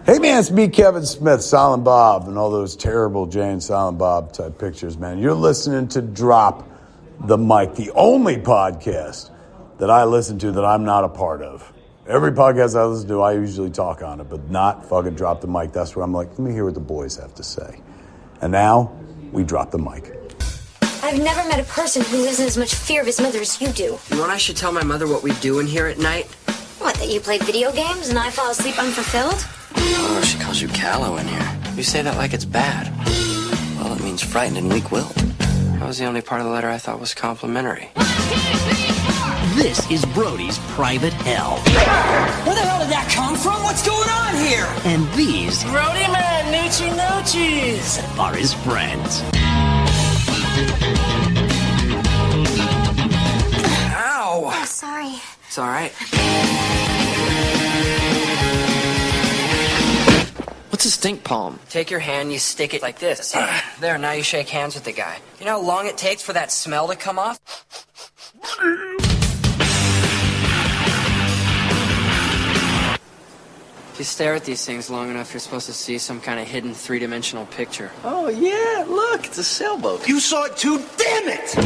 Hey man, it's me, Kevin Smith, Silent Bob, and all those terrible Jay and Silent Bob type pictures, man. You're listening to Drop the Mic, the only podcast that I listen to that I'm not a part of. Every podcast I listen to, I usually talk on it, but not fucking Drop the Mic. That's where I'm like, let me hear what the boys have to say. And now, we drop the mic. I've never met a person who isn't as much fear of his mother as you do. You want I should tell my mother what we do in here at night? What, that you play video games and I fall asleep unfulfilled? Oh, she calls you callow in here. You say that like it's bad. Well, it means frightened and weak-willed. That was the only part of the letter I thought was complimentary. This is Brody's private hell. Where the hell did that come from? What's going on here? And these Brody man, Snoochies are his friends. Ow! Oh, sorry. It's all right. What's a stink palm? Take your hand, you stick it like this. There, now you shake hands with the guy. You know how long it takes for that smell to come off? If you stare at these things long enough, you're supposed to see some kind of hidden three-dimensional picture. Oh, yeah, look, it's a sailboat. You saw it too, damn it!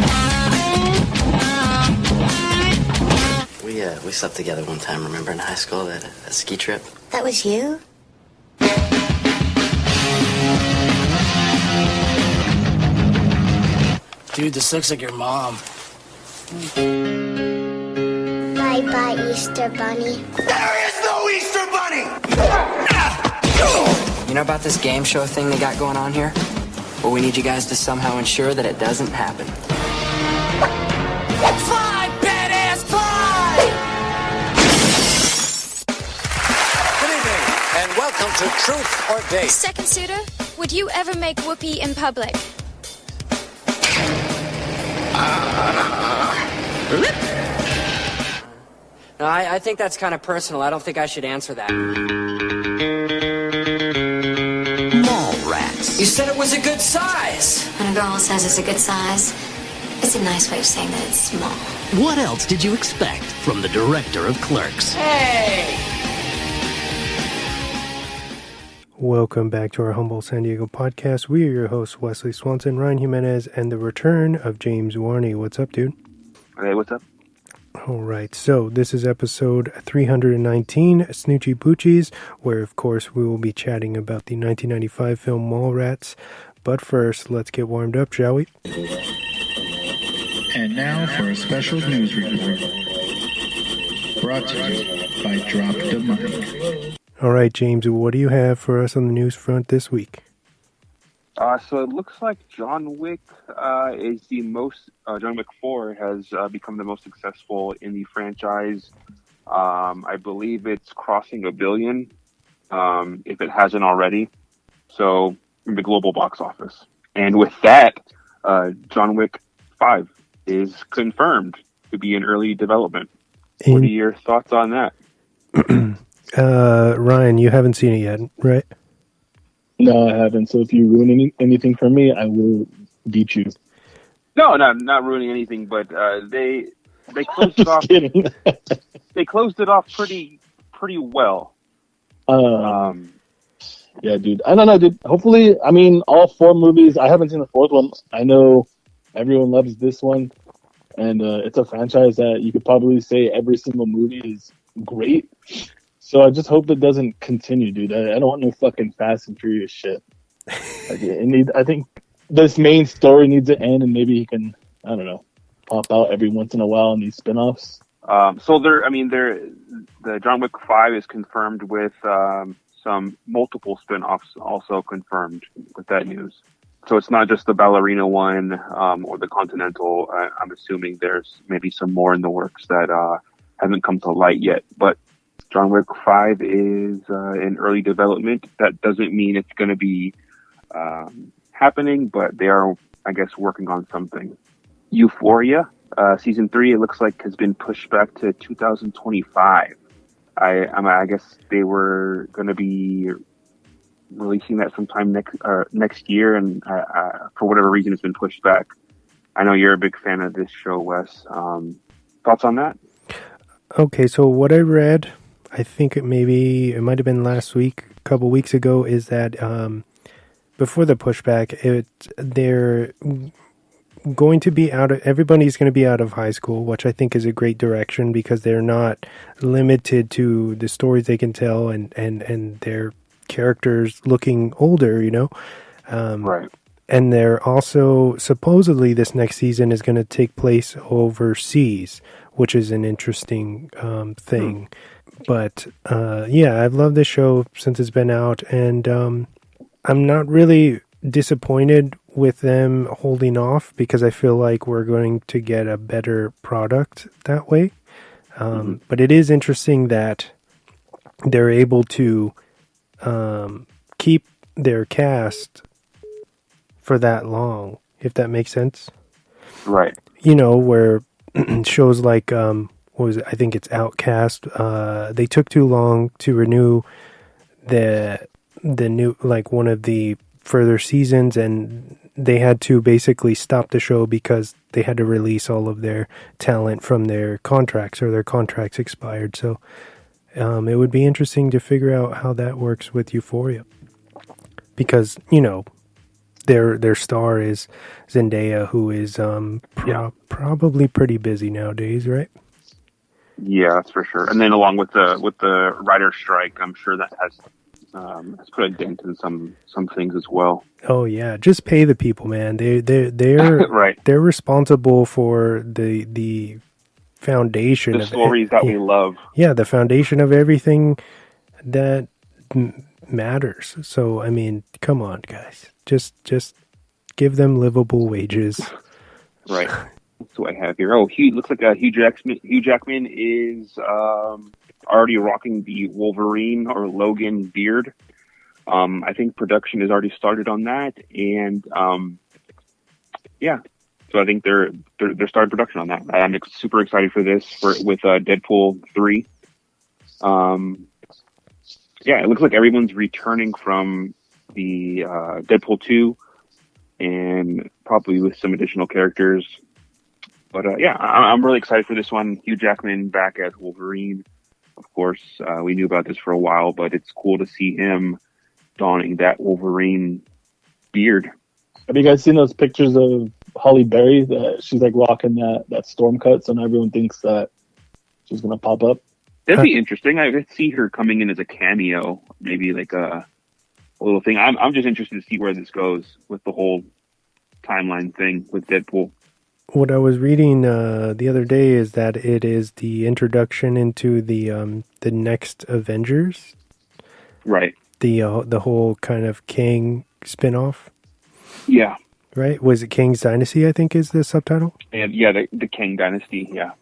We slept together one time, remember, in high school, that ski trip? That was you? Dude, this looks like your mom. Bye-bye, Easter Bunny. There is no Easter Bunny! You know about this game show thing they got going on here? Well, we need you guys to somehow ensure that it doesn't happen. Fly, badass, fly! Good evening, and welcome to Truth or Date. Second suitor, would you ever make whoopee in public? No, I think that's kind of personal. I don't think I should answer that. MALLRATS. You said it was a good size. When a girl says it's a good size, it's a nice way of saying that it's small. What else did you expect from the director of Clerks? Hey! Welcome back to our humble San Diego podcast. We are your hosts, Wesley Swanson, Ryan Jimenez, and the return of James Warney. What's up, dude? Hey, what's up? All right, so this is episode 319, Snoochie Boochies, where, of course, we will be chatting about the 1995 film Mallrats. But first, let's get warmed up, shall we? And now for a special news report. Brought to you by Drop the Mic. All right, James, what do you have for us on the news front this week? So it looks like John Wick is the most. John Wick 4 has become the most successful in the franchise. I believe it's crossing $1 billion, if it hasn't already. So in the global box office, and with that, John Wick 5 is confirmed to be in early development. What are your thoughts on that? Ryan, you haven't seen it yet, right? No, I haven't. So if you ruin anything for me, I will beat you. No, not ruining anything, but they closed it off. Kidding. They closed it off pretty well. Yeah, dude. I don't know, dude. Hopefully, I mean, all 4 movies. I haven't seen the 4th one. I know everyone loves this one, and it's a franchise that you could probably say every single movie is great. So I just hope it doesn't continue, dude. I don't want no fucking Fast and Furious shit. I think this main story needs to end, and maybe he can, I don't know, pop out every once in a while in these spinoffs. So the John Wick 5 is confirmed with some multiple spinoffs also confirmed with that news. So it's not just the ballerina one or the Continental. I'm assuming there's maybe some more in the works that haven't come to light yet, but John Wick 5 is in early development. That doesn't mean it's going to be happening, but they are, I guess, working on something. Euphoria, season 3, it looks like has been pushed back to 2025. I guess they were going to be releasing that sometime next year, and for whatever reason, it's been pushed back. I know you're a big fan of this show, Wes. Thoughts on that? Okay, so what I read, I think it might have been last week, couple weeks ago is that before the pushback, they're going to be everybody's going to be out of high school, which I think is a great direction because they're not limited to the stories they can tell and their characters looking older, Right. And they're also, supposedly this next season is going to take place overseas, which is an interesting thing. But I've loved this show since it's been out, and I'm not really disappointed with them holding off because I feel like we're going to get a better product that way. But it is interesting that they're able to keep their cast for that long, if that makes sense. Right. Where shows like what was it? I think it's Outcast. They took too long to renew the new, like, one of the further seasons, and they had to basically stop the show because they had to release all of their talent from their contracts, or their contracts expired. So it would be interesting to figure out how that works with Euphoria, because their star is Zendaya, who is probably pretty busy nowadays, right? Yeah, that's for sure. And then along with the writer's strike, I'm sure that has put a dent in some things as well. Oh yeah, just pay the people, man. They're right. They're responsible for the foundation the of stories that we love. Yeah, the foundation of everything that matters. So I mean, come on, guys, just give them livable wages. Right. That's what I have here. Oh, looks like Hugh Jackman is already rocking the Wolverine or Logan beard. I think production has already started on that, and so I think they're starting production on that. I'm super excited for this with Deadpool 3. It looks like everyone's returning from the Deadpool 2, and probably with some additional characters. But I'm really excited for this one. Hugh Jackman back as Wolverine. Of course, we knew about this for a while, but it's cool to see him donning that Wolverine beard. Have you guys seen those pictures of Halle Berry? That she's like rocking that storm cut, so now everyone thinks that she's gonna pop up. That'd be interesting. I could see her coming in as a cameo, maybe like a little thing. I'm just interested to see where this goes with the whole timeline thing with Deadpool. What I was reading the other day is that it is the introduction into the next Avengers. Right. The whole kind of Kang spinoff. Yeah. Right? Was it Kang's Dynasty, I think is the subtitle? And the Kang Dynasty, yeah.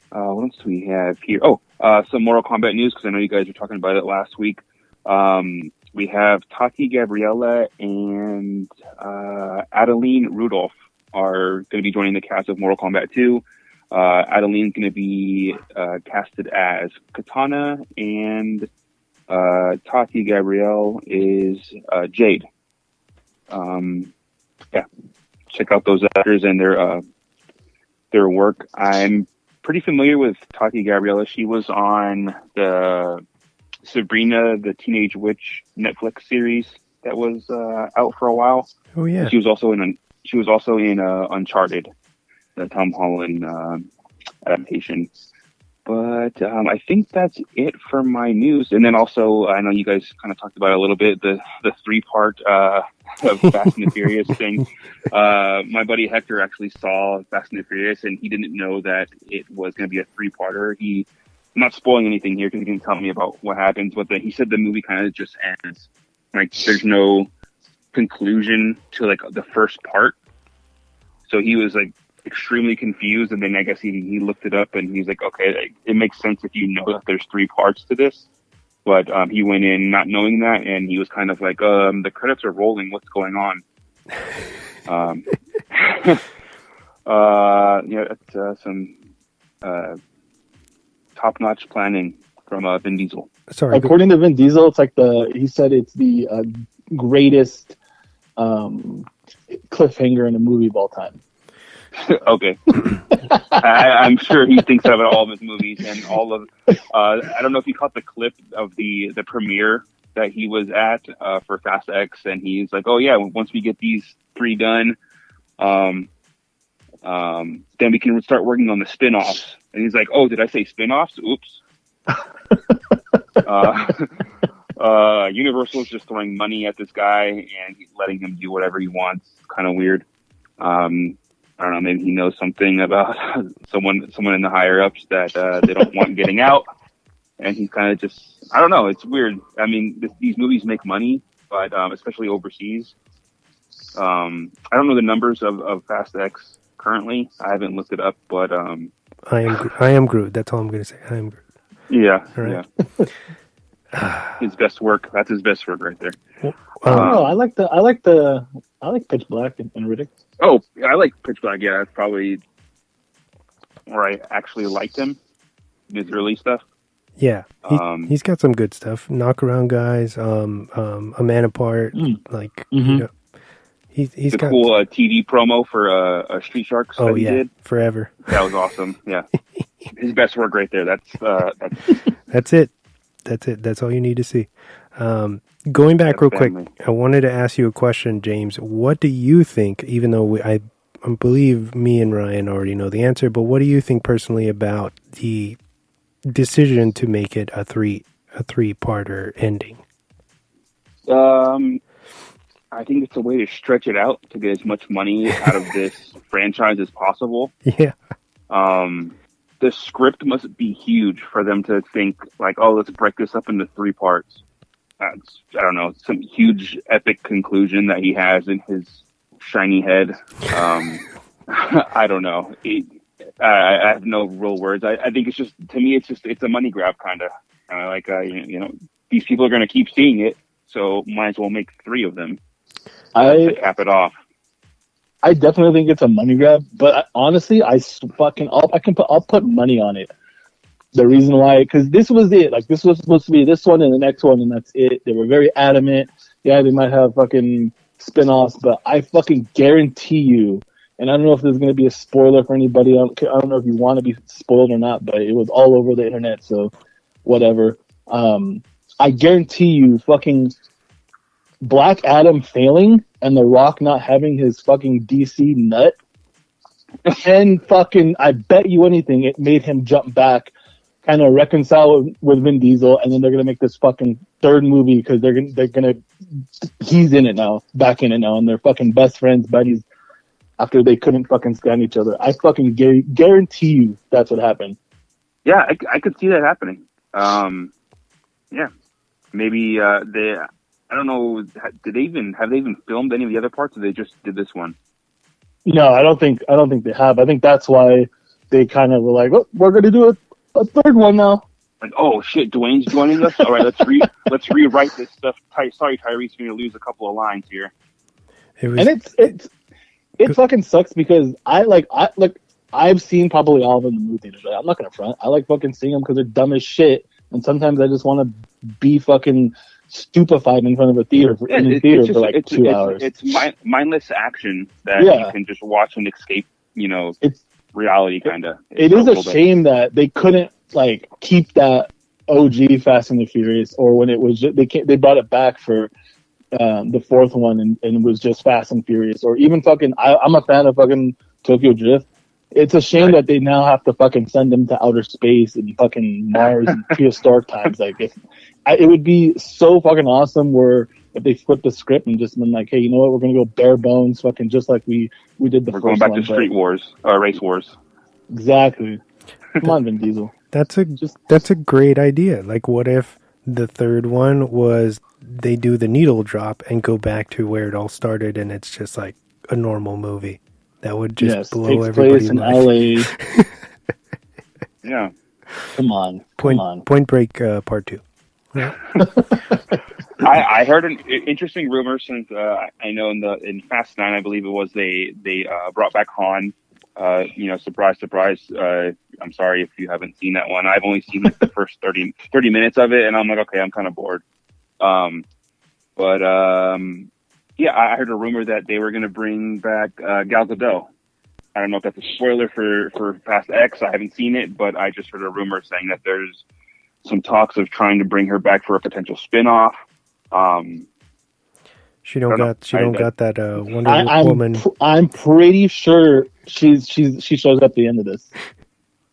What else do we have here? Oh, some Mortal Kombat news, because I know you guys were talking about it last week. We have Tati Gabriella and Adeline Rudolph are going to be joining the cast of Mortal Kombat 2. Adeline's going to be casted as Katana, and Tati Gabrielle is Jade. Check out those actors and their work. I'm pretty familiar with Tati Gabriella. She was on the Sabrina the Teenage Witch Netflix series that was out for a while. Oh yeah. She was also in Uncharted, the Tom Holland adaptation. But I think that's it for my news. And then also, I know you guys kind of talked about it a little bit, the 3-part of Fast and the Furious thing. My buddy Hector actually saw Fast and the Furious, and he didn't know that it was going to be a 3-parter. I'm not spoiling anything here because he didn't tell me about what happens, but he said the movie kind of just ends. Like, there's no conclusion to like the first part. So he was like extremely confused, and then I guess he looked it up and he's like, okay, it makes sense if you know that there's 3 parts to this. But he went in not knowing that, and he was kind of like, the credits are rolling, what's going on? That's some top-notch planning from Vin Diesel. Sorry, according to Vin Diesel, it's like he said it's the greatest cliffhanger in a movie of all time. Okay. I'm sure he thinks about all of his movies and all of I don't know if you caught the clip of the premiere that he was at for Fast X, and he's like, "Oh yeah, once we get these 3 done, then we can start working on the spin-offs." And he's like, "Oh, did I say spin-offs? Oops." Universal's just throwing money at this guy and letting him do whatever he wants. Kind of weird. I don't know. Maybe he knows something about someone in the higher ups that they don't want getting out, and he's kind of just. I don't know. It's weird. I mean, these movies make money, but especially overseas. I don't know the numbers of Fast X currently. I haven't looked it up, but I am Groot. That's all I'm going to say. I am Groot. Yeah. All right. Yeah. His best work. That's his best work right there. I like Pitch Black and Riddick. Oh, I like Pitch Black. Yeah, that's probably where I actually liked him. His early stuff. Yeah, he's got some good stuff. Knock Around Guys, A Man Apart. Like, you know, he's got cool TV promo for Street Sharks. Oh that he did. Forever. That was awesome. Yeah, his best work right there. That's That's it. That's all you need to see. Going back real quick, I wanted to ask you a question, James. What do you think, even though I believe me and Ryan already know the answer, but what do you think personally about the decision to make it a three-parter ending? I think it's a way to stretch it out to get as much money out of this franchise as possible. Yeah. The script must be huge for them to think like, oh, let's break this up into 3 parts. I don't know, some huge epic conclusion that he has in his shiny head. I don't know. I have no real words. I think it's just, to me, it's a money grab kind of. Like, you know, these people are going to keep seeing it, so might as well make 3 of them to cap it off. I definitely think it's a money grab, but honestly, I'll put money on it. The reason why, because this was it. Like, this was supposed to be this one and the next one, and that's it. They were very adamant. Yeah, they might have fucking spin-offs, but I fucking guarantee you, and I don't know if there's going to be a spoiler for anybody. I don't know if you want to be spoiled or not, but it was all over the internet, so whatever. I guarantee you, fucking Black Adam failing and The Rock not having his fucking DC nut, and fucking, I bet you anything, it made him jump back, kind of reconcile with Vin Diesel, and then they're gonna make this fucking 3rd movie because he's in it now, back in it now, and they're fucking best friends, buddies, after they couldn't fucking stand each other. I fucking guarantee you that's what happened. Yeah, I could see that happening. Yeah, maybe I don't know. Have they even filmed any of the other parts, or they just did this one? No, I don't think they have. I think that's why they kind of were like, "Oh, we're going to do a 3rd one now." Like, oh shit, Dwayne's joining us. All right, let's rewrite this stuff. Sorry, Tyrese, you're going to lose a couple of lines here. It fucking sucks because I've seen probably all of them in the movie theaters. Right? I'm not gonna front. I like fucking seeing them because they're dumb as shit, and sometimes I just want to be fucking stupefied in front of a theater for 2 hours. It's mindless action that you can just watch and escape. You know, it's reality kind of. It is a shame that they couldn't like keep that OG Fast and the Furious, or when it was they brought it back for the 4th one and it was just Fast and Furious, or even fucking. I'm a fan of fucking Tokyo Drift. It's a shame that they now have to fucking send them to outer space and fucking Mars and prehistoric times. Like, it would be so fucking awesome if they flipped the script and just been like, hey, you know what? We're going to go bare bones, fucking just like we did the first one. We're going back to Street Wars, Race Wars. Exactly. Come on, Vin Diesel. That's a great idea. Like, what if the 3rd one was they do the needle drop and go back to where it all started, and it's just like a normal movie? That would just blow everybody's mind. Takes place in LA. Yeah. Come on. Point Break Part 2. Yeah. I heard an interesting rumor since I know in Fast 9, I believe it was, they brought back Han. Surprise, surprise. I'm sorry if you haven't seen that one. I've only seen the first 30 minutes of it, and I'm like, okay, I'm kind of bored. Yeah, I heard a rumor that they were going to bring back Gal Gadot. I don't know if that's a spoiler for Fast X. I haven't seen it, but I just heard a rumor saying that there's some talks of trying to bring her back for a potential spin-off. She don't got that Wonder Woman. I'm pretty sure she shows up at the end of this.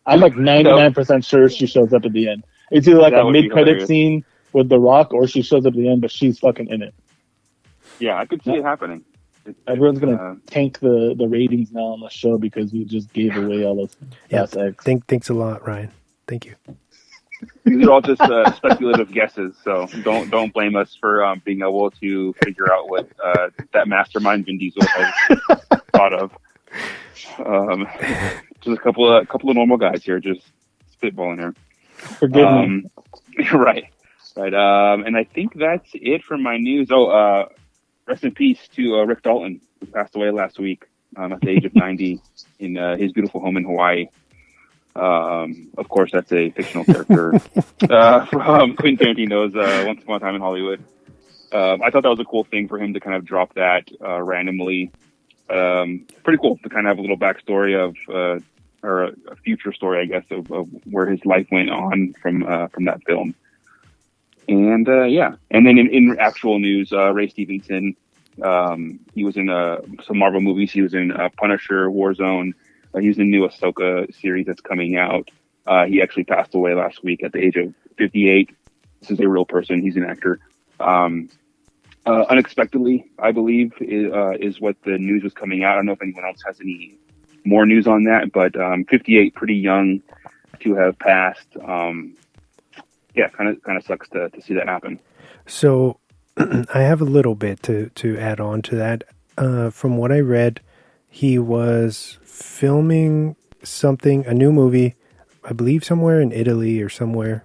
I'm like 99% sure she shows up at the end. It's either like a mid-credit scene with The Rock, or she shows up at the end, but she's fucking in it. Yeah, I could see it happening. Everyone's gonna tank the ratings now on the show because we just gave away all those. Yeah, thanks a lot, Ryan. Thank you. These are all just speculative guesses, so don't blame us for being able to figure out what that mastermind Vin Diesel has thought of. Just a couple of normal guys here, just spitballing here. Forgive me. Right. And I think that's it for my news. Oh, rest in peace to Rick Dalton, who passed away last week at the age of 90 in his beautiful home in Hawaii. Of course, that's a fictional character from Quentin Tarantino's Once Upon a Time in Hollywood. I thought that was a cool thing for him to kind of drop that randomly. Pretty cool to kind of have a little backstory of, or a future story, I guess, of where his life went on from that film. And and then in actual news, Ray Stevenson, he was in some Marvel movies. He was in Punisher, Warzone. He was in the new Ahsoka series that's coming out. He actually passed away last week at the age of 58. This is a real person. He's an actor. Unexpectedly, I believe, is what the news was coming out. I don't know if anyone else has any more news on that, but 58, pretty young to have passed. Kind of sucks to see that happen. So I have a little bit to add on to that. From what I read, he was filming a new movie, I believe somewhere in Italy or somewhere.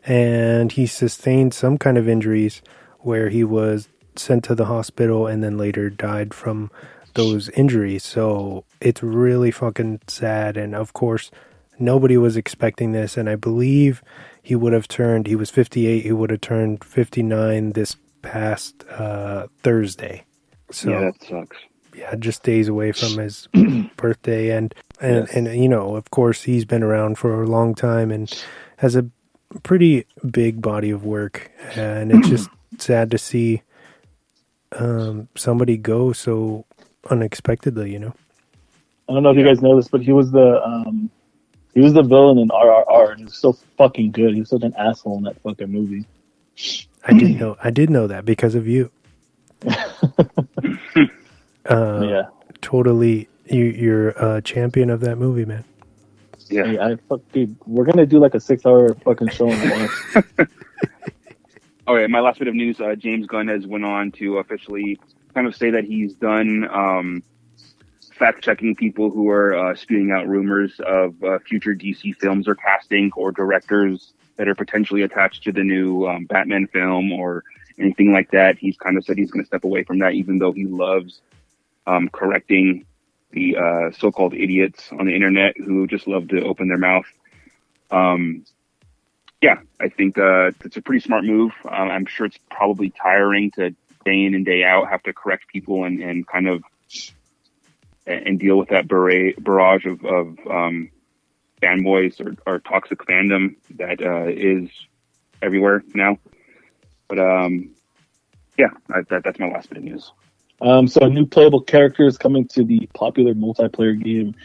And he sustained some kind of injuries where he was sent to the hospital and then later died from those injuries. So it's really fucking sad. And of course, nobody was expecting this. And I believe he was 58, he would have turned 59 this past Thursday. So yeah, that sucks. Yeah, just days away from his birthday. And of course, he's been around for a long time and has a pretty big body of work. And it's just sad to see somebody go so unexpectedly, I don't know if you guys know this, but he was the villain in RRR, and he was so fucking good. He was such an asshole in that fucking movie. I did know that because of you. Yeah, totally. You're a champion of that movie, man. Yeah, hey, dude, we're gonna do like a 6-hour fucking show in one. Okay, my last bit of news: James Gunn has went on to officially kind of say that he's done fact-checking people who are spewing out rumors of future DC films or casting or directors that are potentially attached to the new Batman film or anything like that. He's kind of said he's going to step away from that, even though he loves correcting the so-called idiots on the internet who just love to open their mouth. I think it's a pretty smart move. I'm sure it's probably tiring to day in and day out have to correct people and kind of and deal with that barrage of fanboys or toxic fandom that is everywhere now. But that's my last bit of news. So a new playable character is coming to the popular multiplayer game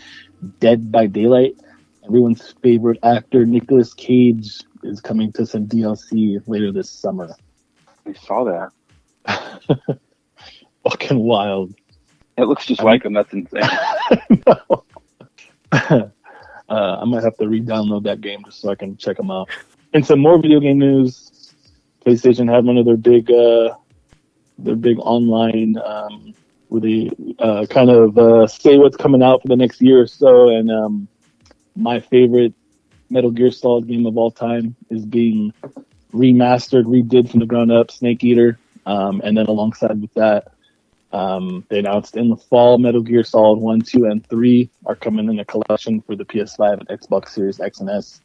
Dead by Daylight. Everyone's favorite actor, Nicolas Cage, is coming to some DLC later this summer. I saw that. Fucking wild. It looks just like him. That's insane. No. I might have to re-download that game just so I can check them out. And some more video game news. PlayStation had one of their big online where they kind of say what's coming out for the next year or so. And my favorite Metal Gear Solid game of all time is being remastered, redid from the ground up, Snake Eater. And then alongside with that, they announced in the fall Metal Gear Solid 1, 2, and 3 are coming in a collection for the PS5 and Xbox Series X and S.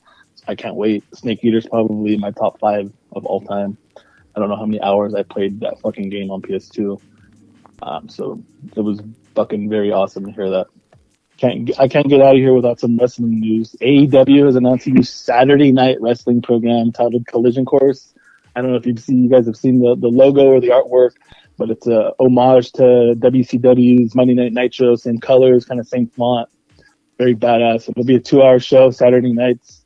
I can't wait. Snake Eater's probably my top 5 of all time. I don't know how many hours I played that fucking game on PS2. So it was fucking very awesome to hear that. I can't get out of here without some wrestling news. AEW is announcing a Saturday night wrestling program titled Collision Course. I don't know if you guys have seen the logo or the artwork, but it's a homage to WCW's Monday Night Nitro, same colors, kind of same font. Very badass. It'll be a 2-hour show Saturday nights.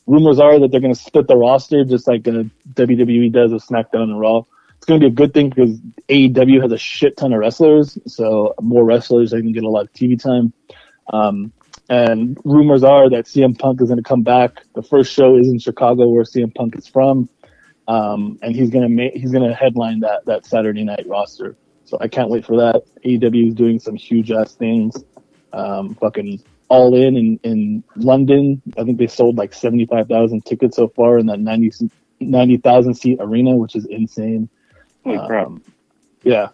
Rumors are that they're going to split the roster just like WWE does with SmackDown and Raw. It's going to be a good thing because AEW has a shit ton of wrestlers, so more wrestlers, they can get a lot of TV time. And rumors are that CM Punk is going to come back. The first show is in Chicago, where CM Punk is from, and he's going to headline that Saturday night roster. So I can't wait for that. AEW is doing some huge ass things. Fucking All in London. I think they sold like 75,000 tickets so far in that 90,000 seat arena, which is insane. Holy crap. Yeah.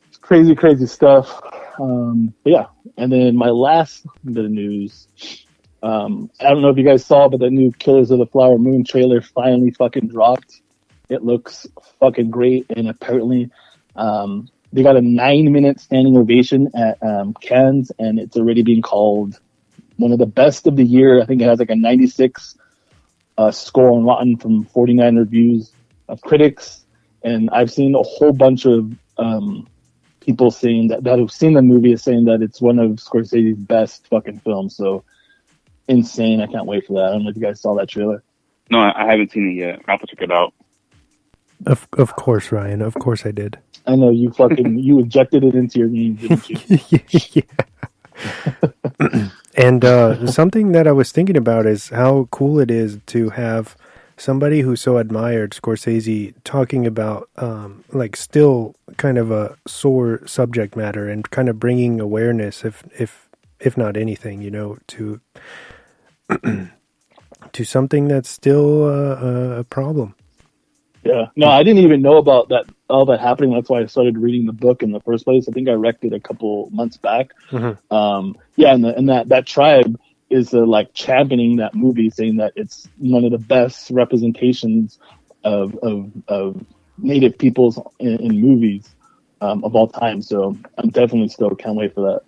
It's crazy stuff. But yeah. And then my last bit of news. I don't know if you guys saw, but the new Killers of the Flower Moon trailer finally fucking dropped. It looks fucking great. And apparently, they got a 9-minute standing ovation at Cannes, and it's already being called one of the best of the year. I think it has like a 96 score on Rotten from 49 reviews of critics. And I've seen a whole bunch of people saying that have seen the movie is saying that it's one of Scorsese's best fucking films. So insane. I can't wait for that. I don't know if you guys saw that trailer. No, I haven't seen it yet. I'll have to check it out. Of course, Ryan. Of course I did. I know you you injected it into your name, didn't you? Yeah. And something that I was thinking about is how cool it is to have somebody who so admired Scorsese talking about like still kind of a sore subject matter and kind of bringing awareness, if not anything, to to something that's still a problem. Yeah. No, I didn't even know about that, all that happening. That's why I started reading the book in the first place. I think I read it a couple months back. Mm-hmm. Yeah, and that tribe is like championing that movie, saying that it's one of the best representations of Native peoples in movies of all time. So I'm definitely still can't wait for that.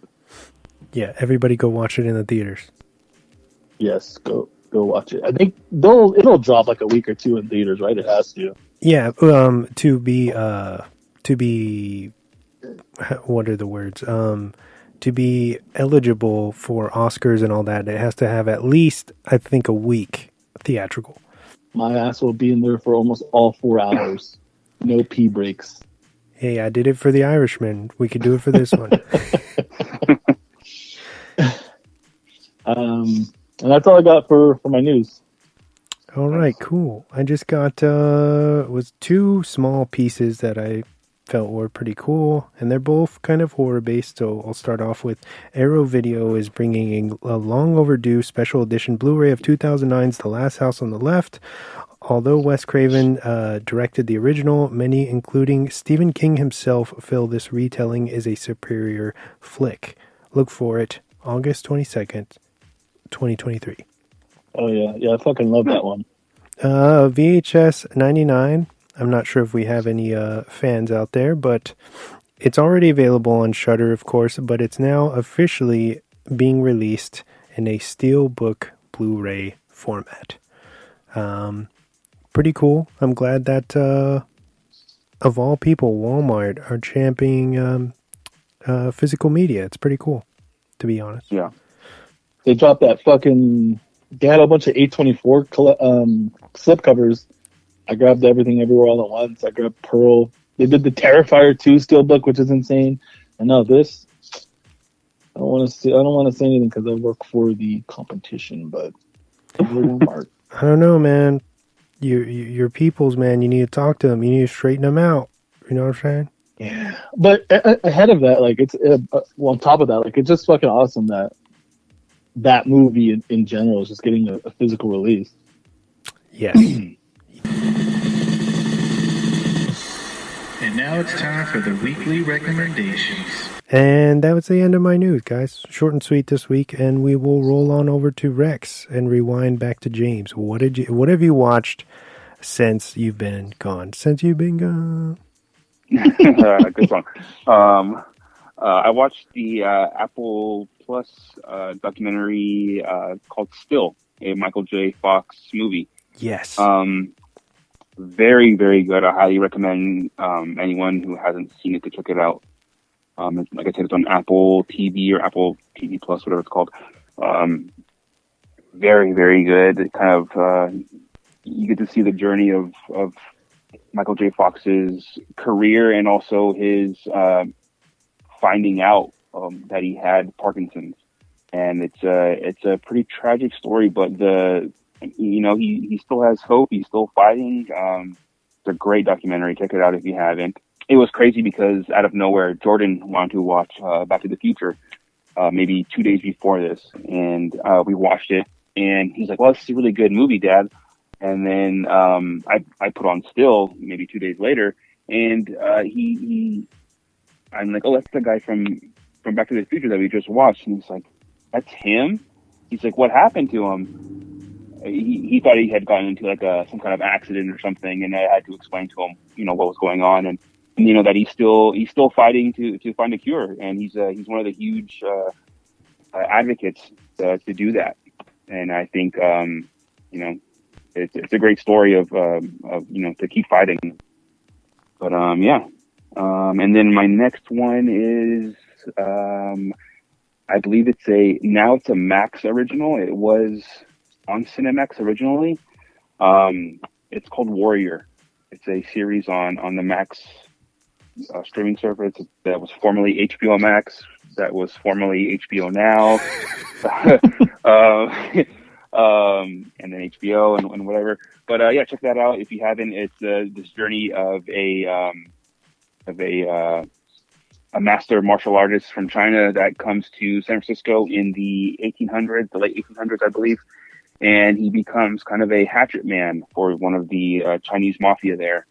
Yeah, everybody go watch it in the theaters. Go watch it. I think it'll drop like a week or two in theaters, right? It has to. Yeah, to be what are the words? To be eligible for Oscars and all that, it has to have at least, I think, a week theatrical. My ass will be in there for almost all 4 hours. No pee breaks. Hey, I did it for The Irishman. We could do it for this one. And that's all I got for my news. All right, cool. I just got was 2 small pieces that I felt were pretty cool, and they're both kind of horror based. So I'll start off with Arrow Video is bringing a long overdue special edition Blu-ray of 2009's The Last House on the Left. Although Wes Craven directed the original, many, including Stephen King himself, feel this retelling is a superior flick. Look for it August 22nd, 2023. Oh yeah, I fucking love that one. VHS 99. I'm not sure if we have any fans out there, but it's already available on Shudder, of course, but it's now officially being released in a Steelbook Blu-ray format. Pretty cool. I'm glad that, of all people, Walmart are championing physical media. It's pretty cool, to be honest. Yeah. They dropped that fucking... They had a bunch of A24 slipcovers. I grabbed everything everywhere all at once. I grabbed Pearl. They did the Terrifier 2 steelbook, which is insane. And now this. I don't want to say anything because I work for the competition, but Walmart. I don't know, man. Your peoples, man. You need to talk to them. You need to straighten them out. You know what I'm saying? Yeah. But ahead of that, like it's on top of that, like it's just fucking awesome that movie in general is just getting a physical release. Yes. And now it's time for the weekly recommendations. And that was the end of my news, guys. Short and sweet this week, and we will roll on over to Rex and rewind back to James. What have you watched since you've been gone? Good one. I watched the Apple Plus documentary called Still, a Michael J. Fox movie. Yes. Very, very good. I highly recommend anyone who hasn't seen it to check it out. Like I said, it's on Apple TV or Apple TV Plus, whatever it's called. Very, very good. It kind of you get to see the journey of Michael J. Fox's career and also his finding out that he had Parkinson's, and it's a pretty tragic story. But he still has hope. He's still fighting. It's a great documentary. Check it out if you haven't. It was crazy because out of nowhere, Jordan wanted to watch Back to the Future maybe 2 days before this, and we watched it. And he's like, "Well, this is a really good movie, Dad." And then I put on Still maybe 2 days later, and I'm like, "Oh, that's the guy from Back to the Future that we just watched." And he's like, "That's him?" He's like, "What happened to him?" He thought he had gotten into like some kind of accident or something, and I had to explain to him, what was going on, and that he's still fighting to find a cure, and he's one of the huge advocates to do that. And I think it's a great story of to keep fighting. But and then my next one is I believe it's a Max original. It was on Cinemax originally. It's called Warrior. It's a series on the Max streaming service that was formerly HBO Max, that was formerly HBO Now, and then HBO and whatever. But check that out if you haven't. It's this journey of a master martial artist from China that comes to San Francisco in the 1800s, the late 1800s, I believe. And he becomes kind of a hatchet man for one of the Chinese mafia there.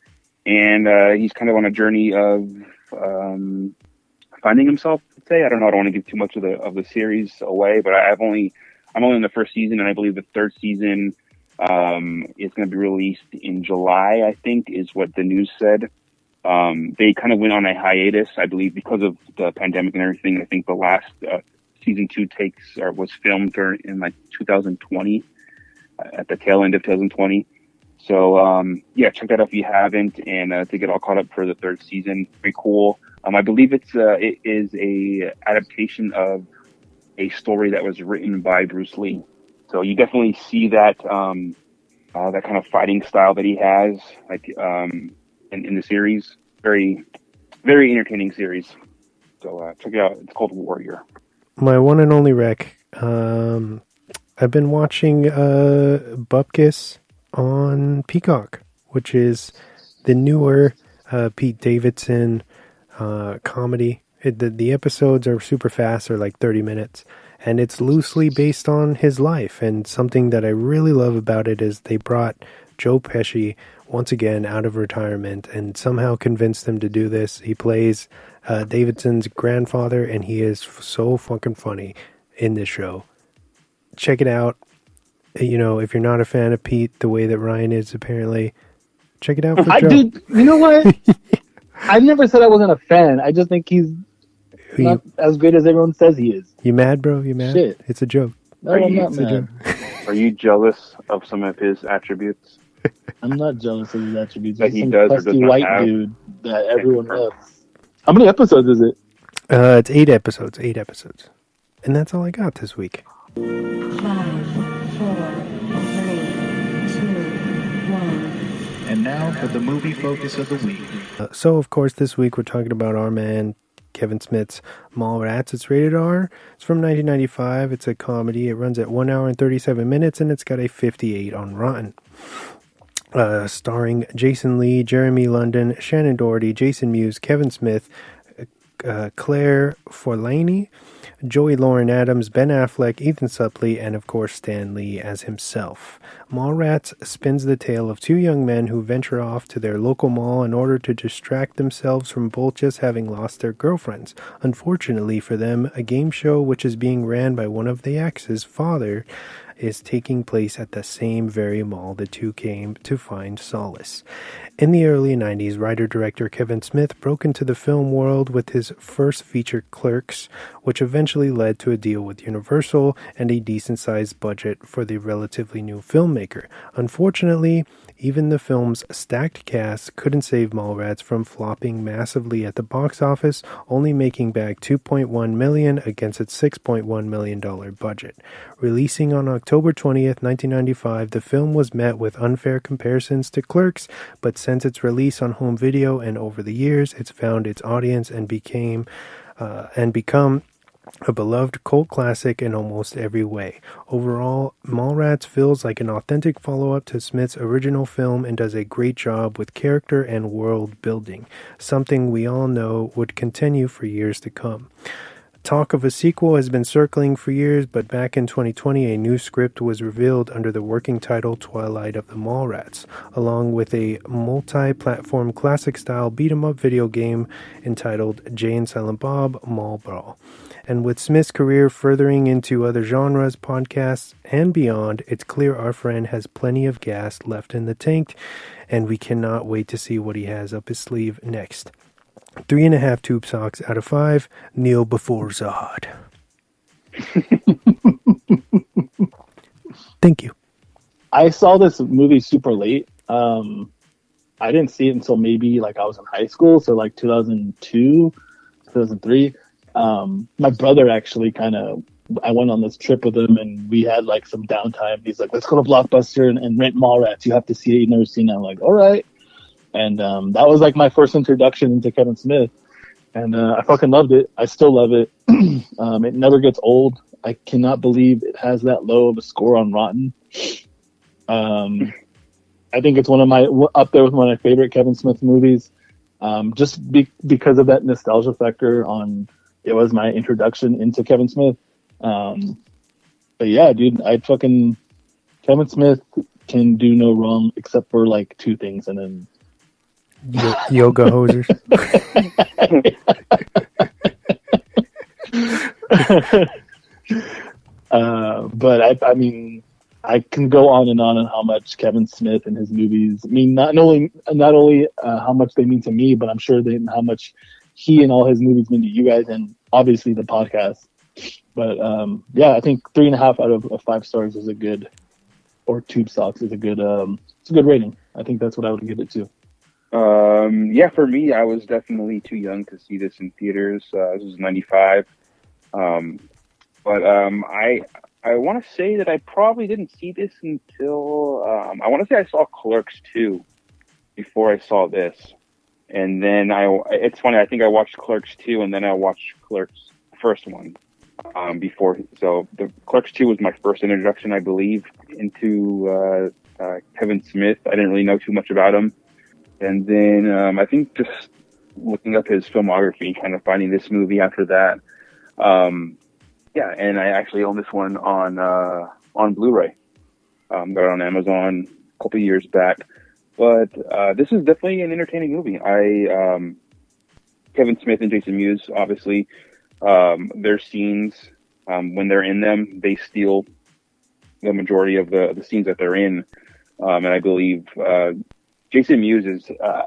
And he's kind of on a journey of finding himself, I'd say. I don't know. I don't want to give too much of the series away, but I'm only in the first season, and I believe the third season is going to be released in July, I think, is what the news said. They kind of went on a hiatus, I believe, because of the pandemic and everything. I think the last season 2 was filmed in like 2020, at the tail end of 2020. So, check that out if you haven't, and to get all caught up for the third season. Very cool. I believe it is a adaptation of a story that was written by Bruce Lee. So you definitely see that that kind of fighting style that he has, like in the series. Very, very entertaining series. So check it out. It's called Warrior. My one and only rec. I've been watching Bupkis on Peacock, which is the newer Pete Davidson comedy. The episodes are super fast, they're like 30 minutes, and it's loosely based on his life. And something that I really love about it is they brought Joe Pesci once again out of retirement and somehow convinced him to do this. He plays Davidson's grandfather, and he is so fucking funny in this show. Check it out. If you're not a fan of Pete, the way that Ryan is apparently, check it out for Joe. Dude, you know what? I never said I wasn't a fan. I just think he's not as great as everyone says he is. You mad, bro? You mad? Shit. It's a joke. No, I'm not mad. Are you jealous of some of his attributes? I'm not jealous of his attributes. That he some does or crusty does not white have? dude that everyone loves. How many episodes is it? It's 8 episodes. 8 episodes. And that's all I got this week. 5, 4, 3, 2, 1. And now for the movie focus of the week. So, of course, this week we're talking about our man Kevin Smith's Mallrats. It's rated R. It's from 1995. It's a comedy. It runs at 1 hour and 37 minutes, and it's got a 58 on Rotten. Starring Jason Lee, Jeremy London, Shannon Doherty, Jason Mewes, Kevin Smith, Claire Forlani, Joey Lauren Adams, Ben Affleck, Ethan Suplee, and of course Stan Lee as himself. Mallrats spins the tale of 2 young men who venture off to their local mall in order to distract themselves from both just having lost their girlfriends. Unfortunately for them, a game show which is being ran by one of the ex's father is taking place at the same very mall the 2 came to find solace. In the early 90s, writer-director Kevin Smith broke into the film world with his first feature Clerks, which eventually led to a deal with Universal and a decent-sized budget for the relatively new filmmaker. Unfortunately, Even the film's stacked cast couldn't save Mallrats from flopping massively at the box office, only making back $2.1 million against its $6.1 million budget. Releasing on October 20th, 1995, the film was met with unfair comparisons to Clerks, but since its release on home video and over the years, it's found its audience and become a beloved cult classic in almost every way. Overall, Mallrats feels like an authentic follow-up to Smith's original film and does a great job with character and world building, something we all know would continue for years to come. Talk of a sequel has been circling for years, but back in 2020, a new script was revealed under the working title Twilight of the Mallrats, along with a multi-platform classic-style beat-em-up video game entitled Jay and Silent Bob Mall Brawl. And with Smith's career furthering into other genres, podcasts, and beyond, it's clear our friend has plenty of gas left in the tank, and we cannot wait to see what he has up his sleeve next. 3.5 tube socks out of 5. Kneel before Zod. Thank you. I saw this movie super late. I didn't see it until maybe like I was in high school, so like 2002, 2003. My brother actually I went on this trip with him and we had like some downtime. He's like, let's go to Blockbuster and rent Mallrats. You have to see it. You've never seen it. I'm like, all right. And that was like my first introduction into Kevin Smith. And I fucking loved it. I still love it. It never gets old. I cannot believe it has that low of a score on Rotten. I think it's up there with one of my favorite Kevin Smith movies. Because of that nostalgia factor it was my introduction into Kevin Smith. But yeah, dude, Kevin Smith can do no wrong except for like two things, and then yoga hosers. But I mean, I can go on and on how much Kevin Smith and his movies mean, not only how much they mean to me, but I'm sure how much he and all his movies mean to you guys, and obviously the podcast. But yeah, I think 3.5 out of 5 stars is a good, or tube socks is a good, it's a good rating. I think that's what I would give it to. Yeah, for me, I was definitely too young to see this in theaters. This was 95. But I want to say that I probably didn't see this until, I want to say I saw Clerks 2 before I saw this. And then it's funny, I think I watched Clerks 2 and then I watched Clerks first one before. So the Clerks 2 was my first introduction, I believe, into Kevin Smith. I didn't really know too much about him. And then I think just looking up his filmography, kind of finding this movie after that. Yeah, and I actually own this one on Blu-ray. Got it on Amazon a couple years back. But this is definitely an entertaining movie. Kevin Smith and Jason Mewes, obviously, their scenes, when they're in them, they steal the majority of the scenes that they're in. And I believe Jason Mewes is, I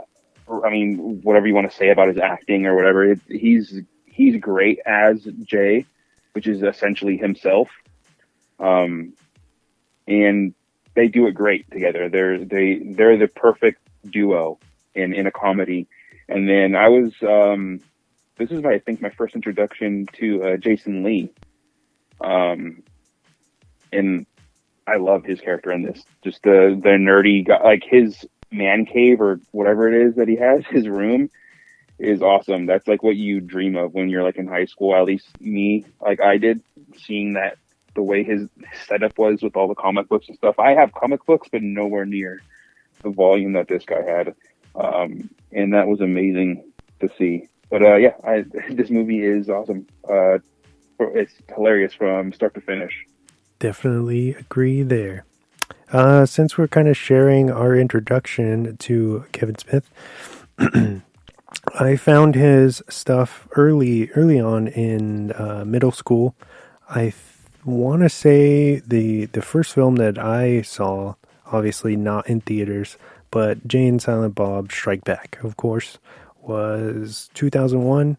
mean, whatever you want to say about his acting or whatever, he's great as Jay, which is essentially himself. And they do it great together. They're the perfect duo in a comedy. And then I was, this is I think my first introduction to Jason Lee. And I love his character in this. Just the nerdy guy, like his man cave or whatever it is that he has, his room is awesome. That's like what you dream of when you're like in high school, at least me, like I did, seeing that the way his setup was with all the comic books and stuff. I have comic books, but nowhere near the volume that this guy had. And that was amazing to see. But yeah, this movie is awesome. It's hilarious from start to finish. Definitely agree there. Since we're kind of sharing our introduction to Kevin Smith, I found his stuff early on in middle school. I want to say the first film that I saw, obviously not in theaters, but Jay and Silent Bob Strike Back, of course, was 2001.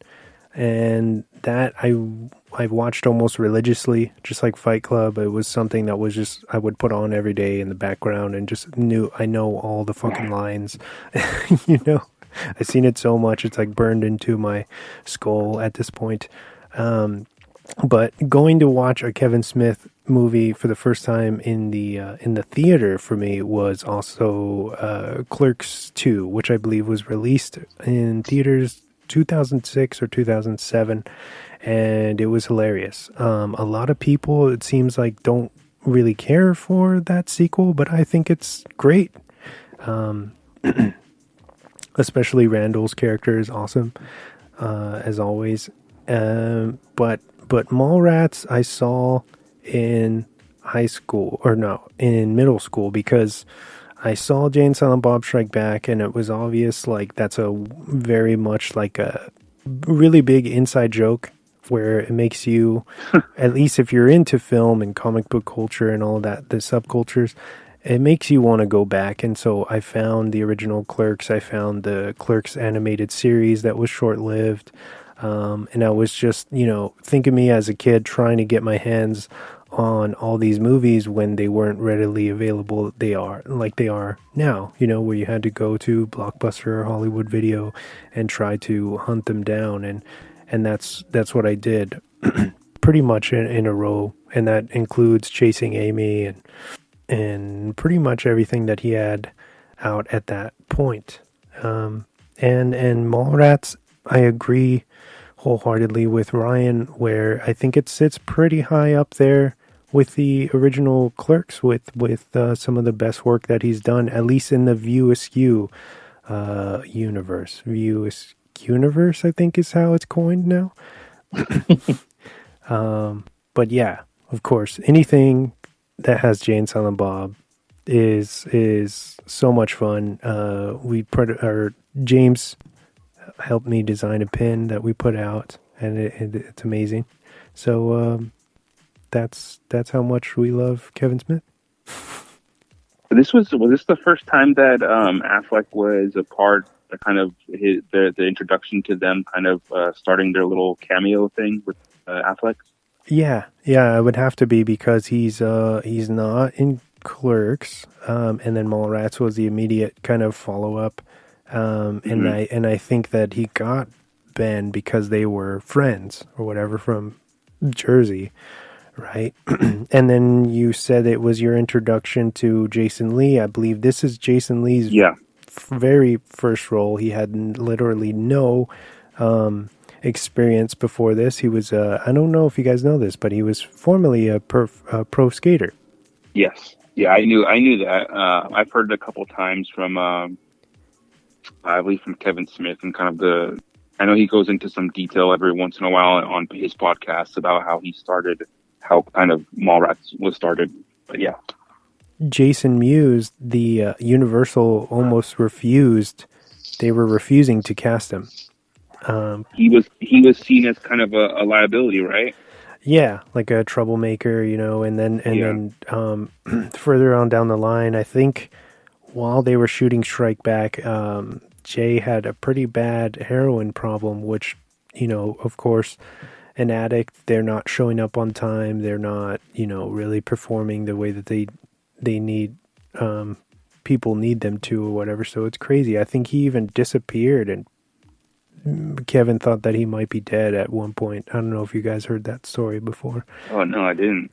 and that I watched almost religiously, just like Fight Club. It was something that was just I would put on every day in the background, and just I know all the fucking lines. You know, I've seen it so much, it's like burned into my skull at this point. But going to watch a Kevin Smith movie for the first time in the theater for me was also Clerks 2, which I believe was released in theaters 2006 or 2007, and it was hilarious. A lot of people, it seems like, don't really care for that sequel, but I think it's great. Especially Randall's character is awesome, as always. But Mallrats I saw in high school, or no, in middle school, because I saw Jay and Silent Bob Strike Back, and it was obvious, like, that's a very much like a really big inside joke where it makes you, at least if you're into film and comic book culture and all that, the subcultures, it makes you want to go back. And so I found the original Clerks. I found the Clerks animated series that was short-lived. And I was just, think of me as a kid trying to get my hands on all these movies when they weren't readily available. They are now, where you had to go to Blockbuster or Hollywood Video and try to hunt them down. And that's what I did pretty much in a row. And that includes Chasing Amy and pretty much everything that he had out at that point. And Mallrats, I agree wholeheartedly with Ryan, where I think it sits pretty high up there with the original Clerks, with some of the best work that he's done, at least in the View Askew universe. View Askew-universe, I think, is how it's coined now. But yeah, of course, anything that has Jay and Silent Bob is so much fun. James helped me design a pin that we put out, and it's amazing. So that's how much we love Kevin Smith. Was this the first time that Affleck was a part, kind of the introduction to them, kind of starting their little cameo thing with Affleck? Yeah, it would have to be, because he's not in Clerks, and then Mallrats was the immediate kind of follow up. And I think that he got Ben because they were friends or whatever from Jersey, right? And then you said it was your introduction to Jason Lee. I believe this is Jason Lee's very first role. He had literally no experience before this. He was I don't know if you guys know this, but he was formerly a pro skater. Yes, yeah, I knew that. I've heard it a couple times from. I believe from Kevin Smith, and kind of I know he goes into some detail every once in a while on his podcast about how he started, how kind of Mallrats was started. But yeah. Jason Mewes, the Universal almost refused. They were refusing to cast him. He was seen as kind of a liability, right? Yeah, like a troublemaker, and then further on down the line, I think, while they were shooting Strike Back, Jay had a pretty bad heroin problem, which, of course, an addict, they're not showing up on time. They're not, really performing the way that they need, people need them to or whatever. So it's crazy. I think he even disappeared, and Kevin thought that he might be dead at one point. I don't know if you guys heard that story before. Oh, no, I didn't.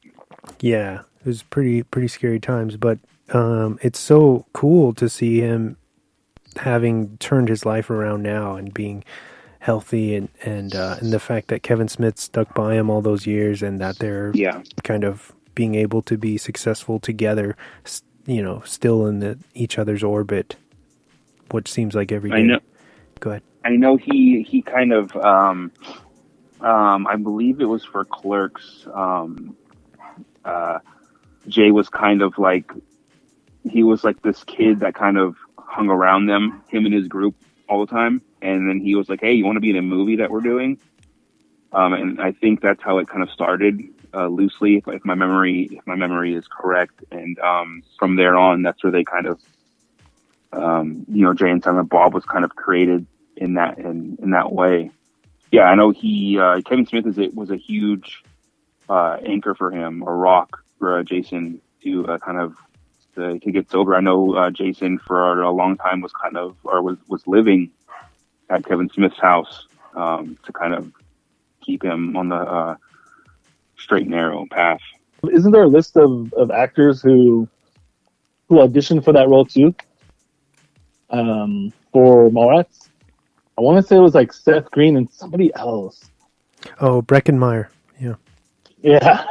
Yeah, it was pretty scary times, but it's so cool to see him having turned his life around now and being healthy, and the fact that Kevin Smith stuck by him all those years, and that they're kind of being able to be successful together, still in each other's orbit, which seems like every day. I know. Go ahead. I know he kind of I believe it was for Clerks. Jay was kind of like, he was like this kid that kind of hung around him and his group all the time. And then he was like, hey, you want to be in a movie that we're doing? And I think that's how it kind of started, loosely, if my memory is correct. And from there on, that's where they kind of, Jay and Silent Bob was kind of created in that way. Yeah, I know Kevin Smith was a huge anchor for him, or rock for Jason to to get sober. I know Jason for a long time was living at Kevin Smith's house to kind of keep him on the straight and narrow path. Isn't there a list of actors who auditioned for that role too? For Mallrats? I want to say it was like Seth Green and somebody else. Oh, Breckenmeyer. Yeah. Yeah.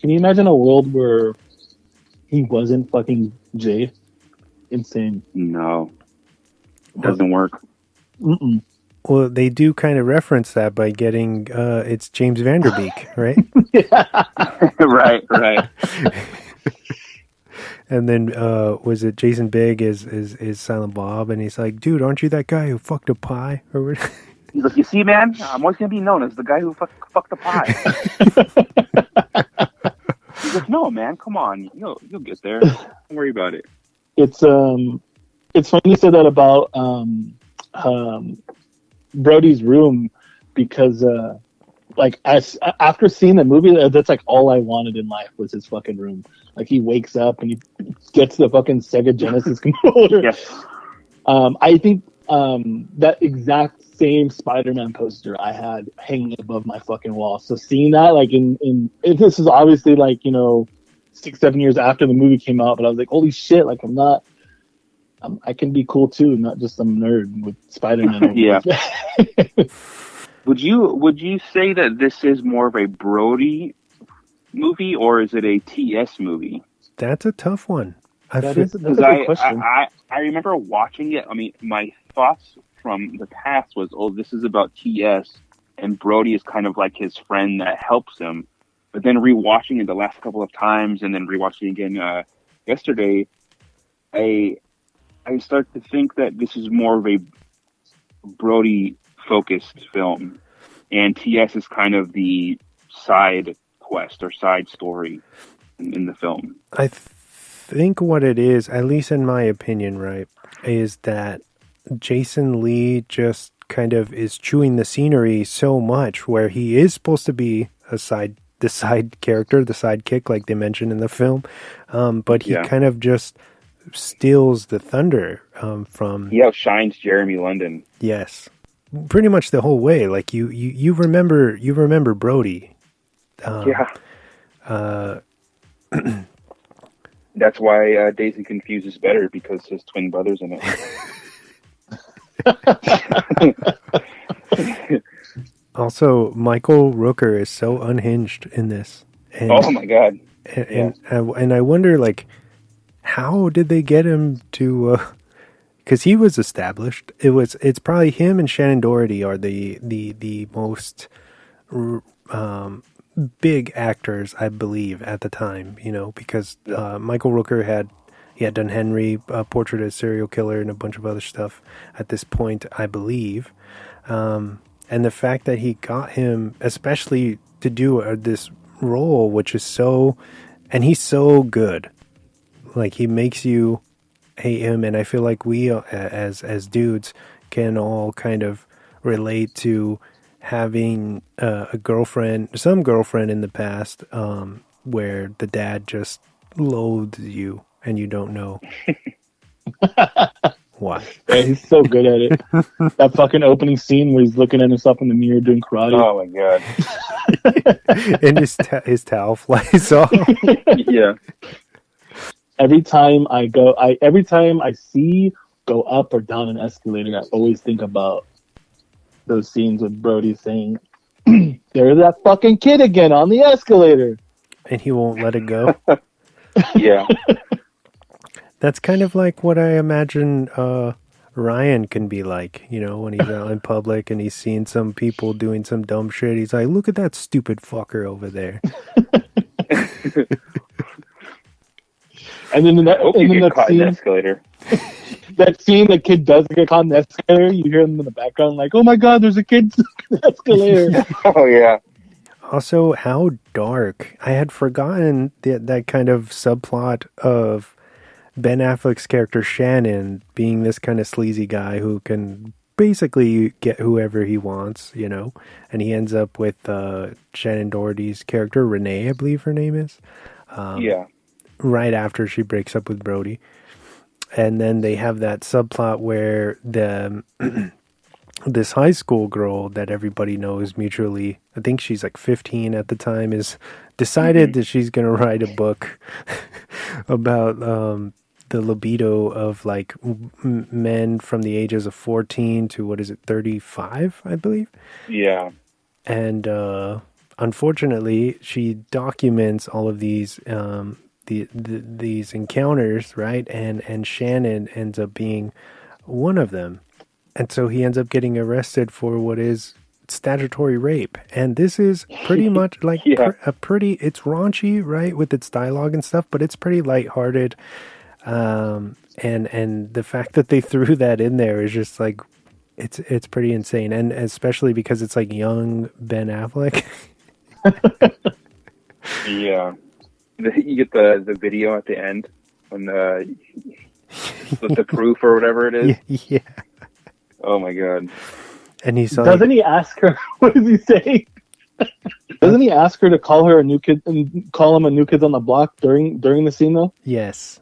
Can you imagine a world where he wasn't fucking Jay? Insane. No. It doesn't work. Mm-mm. Well, they do kind of reference that by getting it's James Vanderbeek, right? Right. And then was it Jason Bigg is Silent Bob, and he's like, dude, aren't you that guy who fucked a pie? Or he's like, you see, man, I'm always gonna be known as the guy who fucked a pie. He's like, no, man, come on, you'll get there. Don't worry about it. It's funny you said that about Brody's room, because after seeing the movie, that's like all I wanted in life was his fucking room. Like, he wakes up and he gets the fucking Sega Genesis controller. Yes. I think that exact same Spider-Man poster I had hanging above my fucking wall. So seeing that, like, this is obviously like, 6-7 years after the movie came out, but I was like, holy shit, like, I can be cool too, not just some nerd with Spider-Man. Yeah. Would you say that this is more of a Brody movie, or is it a TS movie? That's a tough one. That's a good question. I remember watching it. I mean, my thoughts from the past was, this is about TS, and Brody is kind of like his friend that helps him. But then rewatching it the last couple of times, and then rewatching it again yesterday, I start to think that this is more of a Brody-focused film, and TS is kind of the side quest or side story in the film. I think what it is, at least in my opinion, right, is that Jason Lee just kind of is chewing the scenery so much, where he is supposed to be the side character, the sidekick, like they mentioned in the film, but he kind of just steals the thunder from. He outshines Jeremy London. Yes, pretty much the whole way. Like you remember Brody. That's why Dazed and Confused is better, because his twin brother's in it. Also, Michael Rooker is so unhinged in this. And, oh my god! And I wonder, like, how did they get him to? Because he was established. It's probably him and Shannon Doherty are the most big actors, I believe, at the time. Because Michael Rooker had done Henry, Portrait of a Serial Killer, and a bunch of other stuff at this point, I believe. And the fact that he got him, especially to do this role, which is and he's so good. Like, he makes you hate him, and I feel like we, as dudes, can all kind of relate to having some girlfriend in the past, where the dad just loathes you, and you don't know why. Yeah, he's so good at it. That fucking opening scene where he's looking at himself in the mirror doing karate. Oh my god! And his towel flies off. Yeah. Every time I see go up or down an escalator, I always think about those scenes with Brody saying, "There's that fucking kid again on the escalator," and he won't let it go. Yeah. That's kind of like what I imagine Ryan can be like, when he's out in public and he's seeing some people doing some dumb shit. He's like, look at that stupid fucker over there. And then that scene, escalator. That scene, the kid does get caught in the escalator. You hear him in the background like, oh my god, there's a kid stuck in the escalator. Oh yeah. Also, how dark. I had forgotten that kind of subplot of Ben Affleck's character Shannon being this kind of sleazy guy who can basically get whoever he wants, and he ends up with Shannon Doherty's character, Renee, I believe her name is. Yeah. Right after she breaks up with Brody. And then they have that subplot where this high school girl that everybody knows mutually, I think she's like 15 at the time, is decided that she's going to write a book about the libido of like men from the ages of 14 to 35, I believe. Yeah. And unfortunately, she documents all of these these encounters, right? And Shannon ends up being one of them. And so he ends up getting arrested for what is statutory rape. And this is pretty much like it's raunchy, right? With its dialogue and stuff, but it's pretty lighthearted. And the fact that they threw that in there is just like, it's pretty insane. And especially because it's like young Ben Affleck. Yeah. You get the video at the end when the proof or whatever it is. Yeah. Oh my god. And doesn't he ask her? What does he say? Doesn't he ask her to call her a new kid and call him a new kid on the block during the scene though? Yes.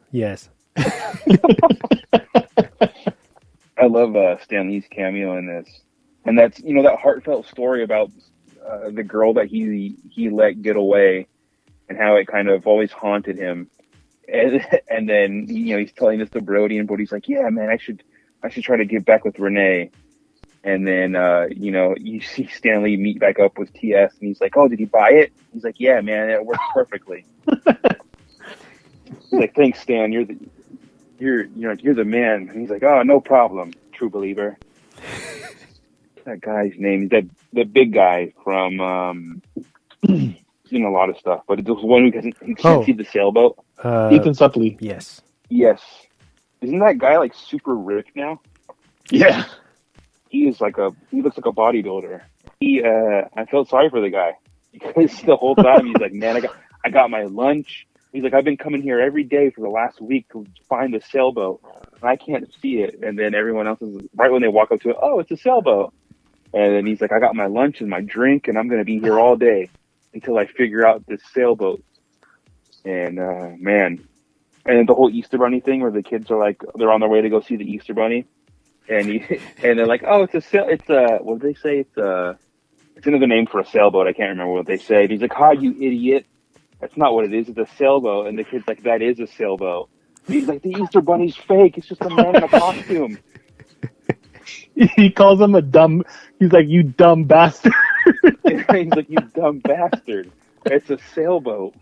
I love Stan Lee's cameo in this, and that's that heartfelt story about the girl that he let get away, and how it kind of always haunted him, and then he's telling this to Brody, and Brody's like, yeah, man, I should try to get back with Renee. And then, you see Stan Lee meet back up with TS, and he's like, oh, did he buy it? He's like, yeah, man, it works perfectly. He's like, thanks, Stan. You're the man. And he's like, oh, no problem, true believer. That guy's name is the big guy from, seen a lot of stuff, but it's the one who can't see the sailboat. Ethan Suplee. Yes. Isn't that guy like super rich now? Yeah. He looks like a bodybuilder. I felt sorry for the guy because the whole time he's like, man, I got my lunch. He's like, I've been coming here every day for the last week to find the sailboat, and I can't see it. And then everyone else is right when they walk up to it, oh, it's a sailboat. And then he's like, I got my lunch and my drink, and I'm going to be here all day until I figure out this sailboat. And man, and the whole Easter Bunny thing where the kids are like, they're on their way to go see the Easter Bunny, and they're like, oh, what did they say? It's another name for a sailboat. I can't remember what they say. And he's like, "Ha, you idiot! That's not what it is. It's a sailboat." And the kid's like, "That is a sailboat." And he's like, "The Easter Bunny's fake. It's just a man in a costume." He calls him a dumb. He's like, "You dumb bastard." He's like, "You dumb bastard. It's a sailboat."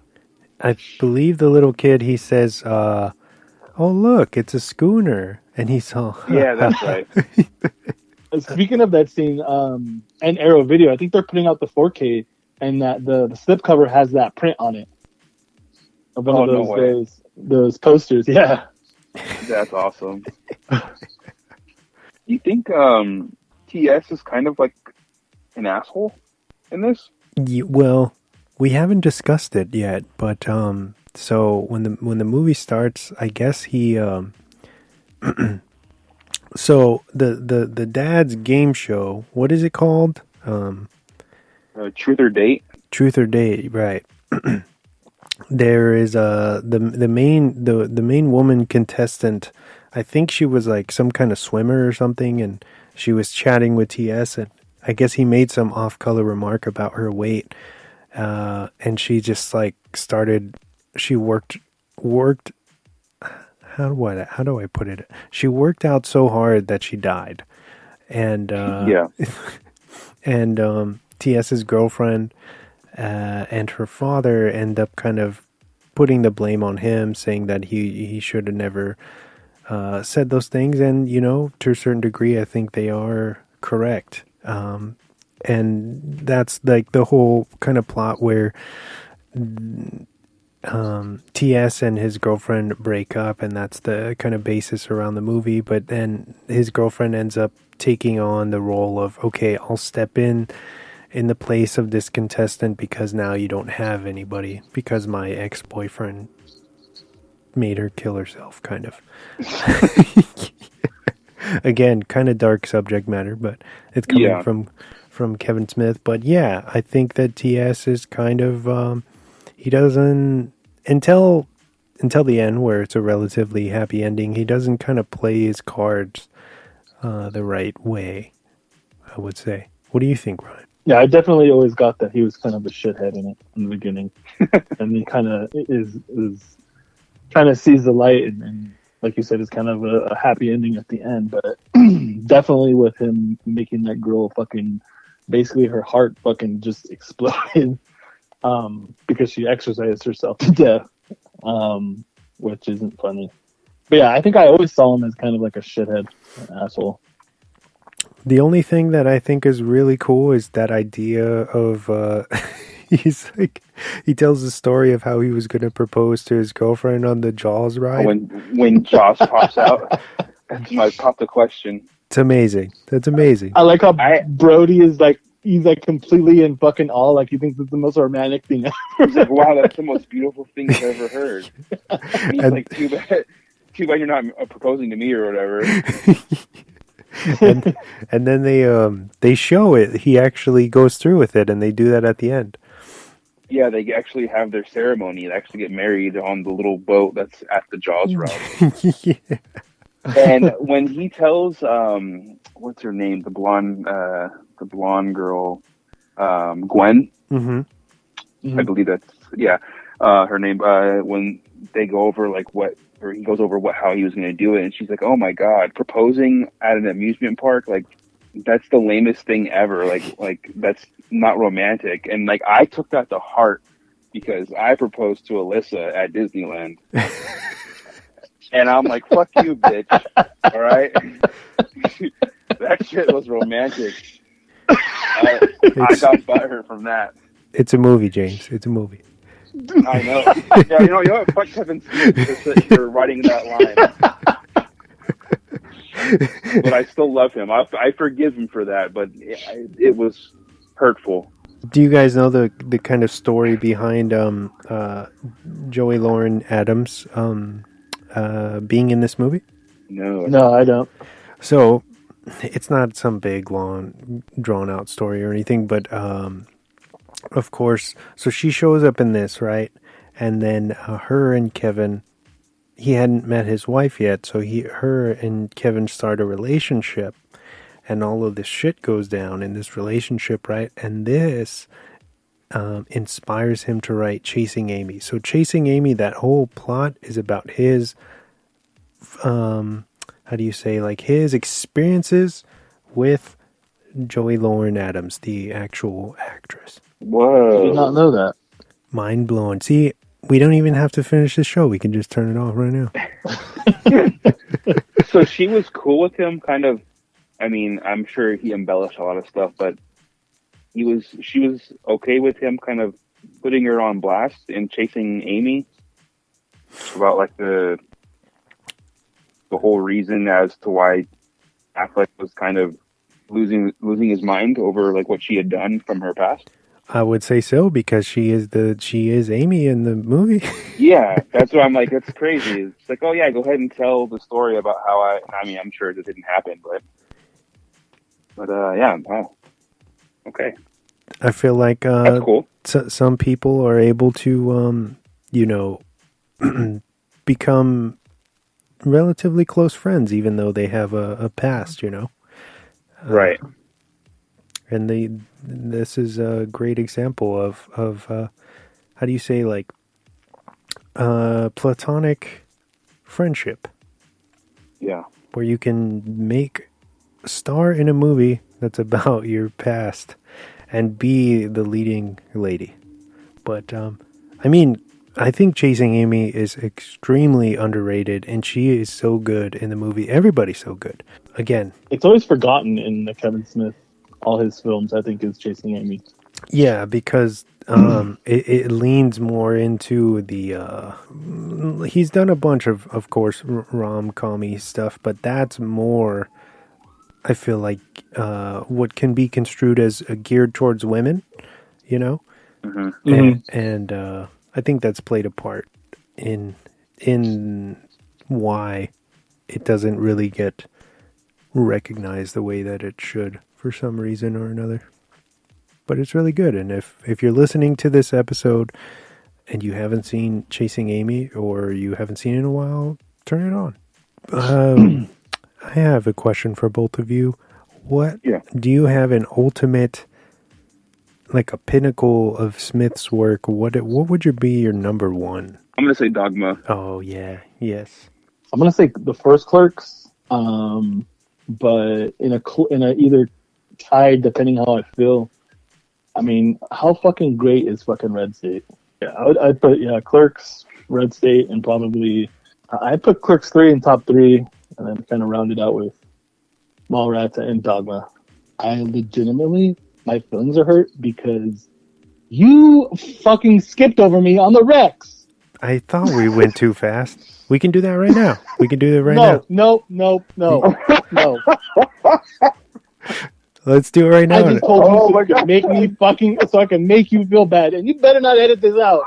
I believe the little kid, he says, "Oh, look, it's a schooner." And he's all... Yeah, that's right. Speaking of that scene, and Arrow Video, I think they're putting out the 4K, and that the slipcover has that print on it. Of one of those posters. Yeah. That's awesome. You think TS is kind of like an asshole in this? Well, we haven't discussed it yet, but so when the movie starts, I guess he so the dad's game show, what is it called? Truth or Date. Truth or Date, right? There is the main woman contestant. I think she was like some kind of swimmer or something, and she was chatting with TS, and I guess he made some off-color remark about her weight, and she just like she worked. How do I put it? She worked out so hard that she died, and and TS's girlfriend and her father end up kind of putting the blame on him, saying that he should have never said those things, and to a certain degree, I think they are correct. And that's like the whole kind of plot where TS and his girlfriend break up, and that's the kind of basis around the movie. But then his girlfriend ends up taking on the role of, okay, I'll step in the place of this contestant because now you don't have anybody, because my ex-boyfriend made her kill herself, kind of. Again, kind of dark subject matter, but it's coming from Kevin Smith. But yeah, I think that TS is kind of he doesn't until the end, where it's a relatively happy ending. He doesn't kind of play his cards the right way, I would say. What do you think, Ryan? Yeah, I definitely always got that he was kind of a shithead in it in the beginning, and he kind of is kind of sees the light, and like you said, it's kind of a happy ending at the end. But definitely with him making that girl fucking, basically her heart fucking just exploded because she exercised herself to death, which isn't funny. But yeah, I think I always saw him as kind of like a shithead, an asshole. The only thing that I think is really cool is that idea of he's like, he tells the story of how he was going to propose to his girlfriend on the Jaws ride. When Jaws pops out, might pop the question. It's amazing. That's amazing. I like how Brody is like, he's like completely in fucking awe, like he thinks it's the most romantic thing ever. He's like, wow, that's the most beautiful thing I've ever heard. He's like, too bad you're not proposing to me or whatever. and then they show it. He actually goes through with it, and they do that at the end. Yeah, they actually have their ceremony. They actually get married on the little boat that's at the Jaws ride. Yeah. And when he tells, what's her name, the blonde girl, Gwen, I believe that's her name. When they go over he goes over how he was going to do it, and she's like, "Oh my god, proposing at an amusement park, like that's the lamest thing ever. Like that's not romantic." And like I took that to heart because I proposed to Alyssa at Disneyland, and I'm like, "Fuck you, bitch!" All right, that shit was romantic. I got butthurt from that. It's a movie, James. It's a movie. I know. Yeah, you know what? Fuck Kevin Smith for writing that line. But I still love him. I forgive him for that, but it was hurtful. Do you guys know the kind of story behind Joey Lauren Adams being in this movie? No, I don't. So it's not some big, long, drawn-out story or anything, but of course, so she shows up in this, right? And then her and Kevin, he hadn't met his wife yet, so her and Kevin start a relationship, and all of this shit goes down in this relationship, right? And this inspires him to write Chasing Amy. So Chasing Amy, that whole plot is about his, his experiences with Joey Lauren Adams, the actual actress. Whoa. I did not know that. Mind blown. See, we don't even have to finish the show. We can just turn it off right now. So she was cool with him, kind of. I mean, I'm sure he embellished a lot of stuff, but she was okay with him kind of putting her on blast in Chasing Amy about like the whole reason as to why Affleck was kind of losing his mind over like what she had done from her past. I would say so, because she is Amy in the movie. Yeah, that's what I'm like. That's crazy. It's like, oh yeah, go ahead and tell the story about how I mean, I'm sure it didn't happen, but yeah, wow. Okay. I feel like that's cool. Some people are able to, become relatively close friends, even though they have a past, Right. And this is a great example of how do you say, like, platonic friendship. Yeah. Where you can make a star in a movie that's about your past and be the leading lady. But, I mean, I think Chasing Amy is extremely underrated, and she is so good in the movie. Everybody's so good. Again, it's always forgotten in the Kevin Smith, all his films, I think, is Chasing Amy. Yeah, because it leans more into the... he's done a bunch of course, rom-com-y stuff, but that's more, I feel like, what can be construed as geared towards women, Mm-hmm. And I think that's played a part in why it doesn't really get recognize the way that it should for some reason or another. But it's really good. And if you're listening to this episode and you haven't seen Chasing Amy, or you haven't seen it in a while, turn it on. I have a question for both of you. What do you have an ultimate, like a pinnacle of Smith's work? What would be your number one? I'm going to say Dogma. Oh, yeah. Yes. I'm going to say the first Clerks, but in a either tied, depending how I feel. I mean, how fucking great is fucking Red State? Yeah, I'd put Clerks, Red State, and probably I'd put Clerks 3 in top 3, and then kind of round it out with Mallrats and Dogma. I legitimately, my feelings are hurt because you fucking skipped over me on the Rex. I thought we went too fast. We can do that right now. We can do that right now. No. Let's do it right now. I just told you to make me fucking so I can make you feel bad, and you better not edit this out.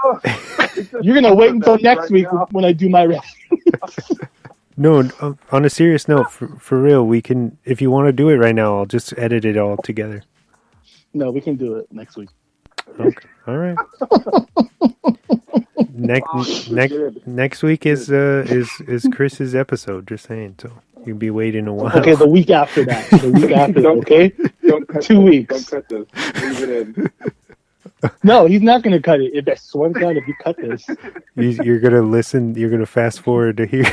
You're gonna wait until next week when I do my rap. No, on a serious note, for real, we can. If you want to do it right now, I'll just edit it all together. No, we can do it next week. Okay, all right. Next week is Chris's episode. Just saying, so you'll be waiting a while. Okay, the week after that. Okay, 2 weeks. Don't cut this. Leave it in. No, he's not going to cut it. I swear to God, if you cut this, you're going to listen. You're going to fast forward to here.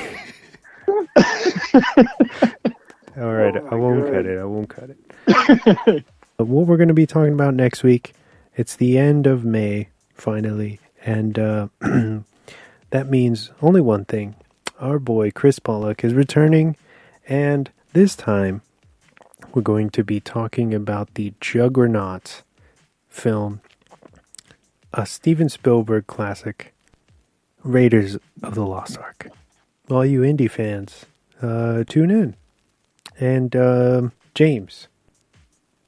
All right, I won't cut it. What we're going to be talking about next week, it's the end of May, finally. And that means only one thing. Our boy, Chris Pollock, is returning. And this time, we're going to be talking about the Juggernaut film, a Steven Spielberg classic, Raiders of the Lost Ark. All you indie fans, tune in. And James.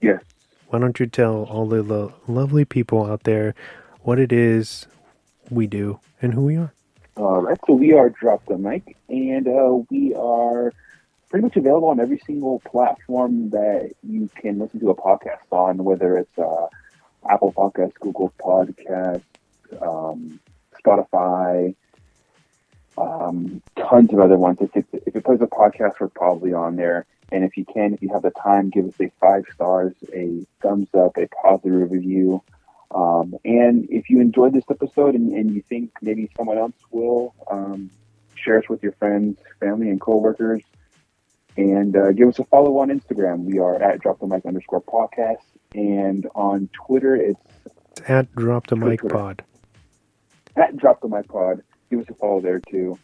Yes. Why don't you tell all the lovely people out there what it is we do and who we are? All right, so we are Drop the Mic, and we are pretty much available on every single platform that you can listen to a podcast on, whether it's Apple Podcasts, Google Podcasts, Spotify, tons of other ones. If it plays a podcast, we're probably on there. And if you have the time, give us a 5 stars, a thumbs up, a positive review. And if you enjoyed this episode and you think maybe someone else will, share us with your friends, family, and coworkers. And give us a follow on Instagram. We are at @DropTheMic_podcast. And on Twitter, it's at DropTheMicPod. At DropTheMicPod. Give us a follow there too.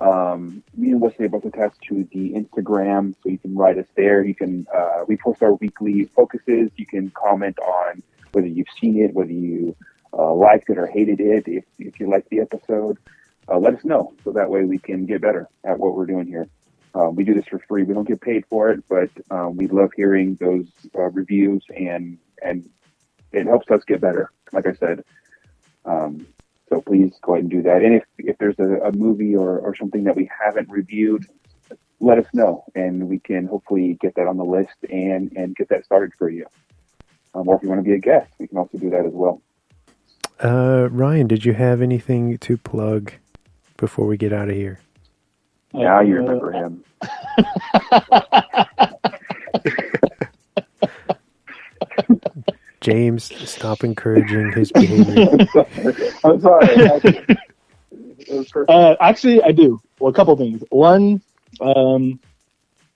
Me and Wesley are both attached to the Instagram, so you can write us there. You can we post our weekly focuses. You can comment on whether you've seen it, whether you liked it or hated it. If you liked the episode, let us know, so that way we can get better at what we're doing here. We do this for free. We don't get paid for it, but we love hearing those reviews, and it helps us get better, like I said. So please go ahead and do that. And if there's a movie or something that we haven't reviewed, let us know, and we can hopefully get that on the list and get that started for you. Or if you want to be a guest, we can also do that as well. Ryan, did you have anything to plug before we get out of here? Now you remember him. James, stop encouraging his behavior. I'm sorry. Actually, I do. Well, a couple things. One,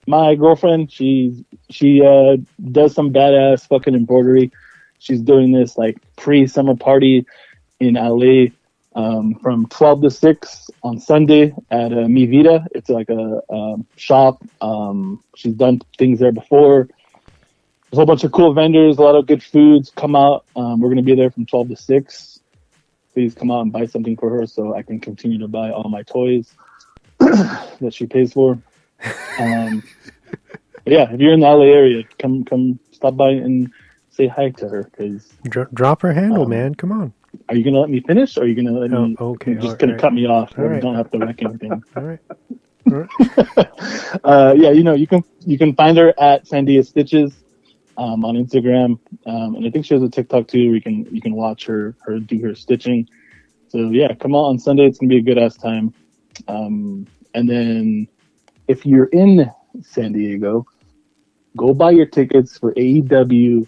my girlfriend, she does some badass fucking embroidery. She's doing this like pre-summer party in LA from 12 to 6 on Sunday at Mi Vida. It's like a shop. She's done things there before. There's a whole bunch of cool vendors, a lot of good foods. Come out. We're going to be there from 12 to 6. Please come out and buy something for her so I can continue to buy all my toys that she pays for. Yeah, if you're in the LA area, come stop by and say hi to her. Cause, drop her handle, man. Come on. Are you going to let me finish, or are you going to let me... Okay. You're just going to cut me off, all or right. you don't have to wreck anything. All right. Yeah, you can find her at Sandia Stitches on Instagram, and I think she has a TikTok too. Where you can watch her do her stitching. So yeah, come on Sunday. It's gonna be a good ass time. And then if you're in San Diego, go buy your tickets for AEW,